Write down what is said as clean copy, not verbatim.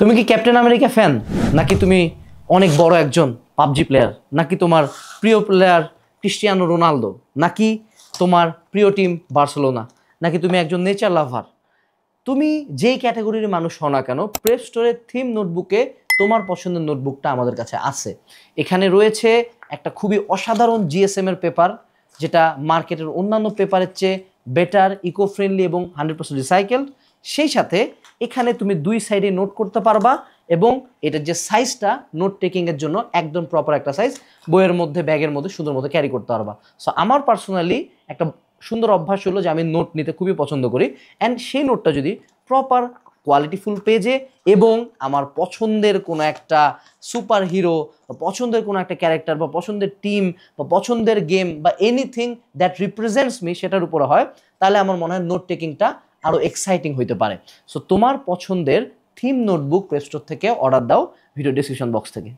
তুমি কি captain America fan, নাকি তুমি অনেক বড় একজন পাবজি প্লেয়ার, নাকি তোমার প্রিয় প্লেয়ার ক্রিস্টিয়ানো রোনালদো, নাকি তোমার প্রিয় টিম বার্সেলোনা, নাকি তুমি একজন নেচার লাভার? তুমি যেই ক্যাটাগরির মানুষ হও না কেন, প্লে স্টোরের থিম নোটবুকে তোমার পছন্দের নোটবুকটা আমাদের কাছে আছে। এখানে রয়েছে একটা খুবই অসাধারণ জিএসএম এর পেপার, যেটা মার্কেটের অন্যান্য পেপারের চেয়ে বেটার, ইকো ফ্রেন্ডলি এবং 100% রিসাইকেলড। সেই সাথে এখানে তুমি দুই সাইডে নোট করতে পারবা এবং এটার যে সাইজটা নোট টেকিংয়ের জন্য একদম প্রপার একটা সাইজ, বইয়ের মধ্যে ব্যাগের মধ্যে সুন্দর মতো ক্যারি করতে পারবা। সো আমার পার্সোনালি একটা সুন্দর অভ্যাস হলো যে আমি নোট নিতে খুবই পছন্দ করি, অ্যান্ড সেই নোটটা যদি প্রপার কোয়ালিটিফুল পেজে এবং আমার পছন্দের কোনো একটা সুপার হিরো বা পছন্দের কোনো একটা ক্যারেক্টার বা পছন্দের টিম বা পছন্দের গেম বা এনিথিং দ্যাট রিপ্রেজেন্টস মি সেটার উপরে হয়, তাহলে আমার মনে হয় নোট টেকিংটা আরও এক্সাইটিং হইতে পারে। সো তোমার পছন্দের থিম নোটবুক প্লে স্টোর থেকে অর্ডার দাও, ভিডিও ডিসক্রিপশন বক্স থেকে।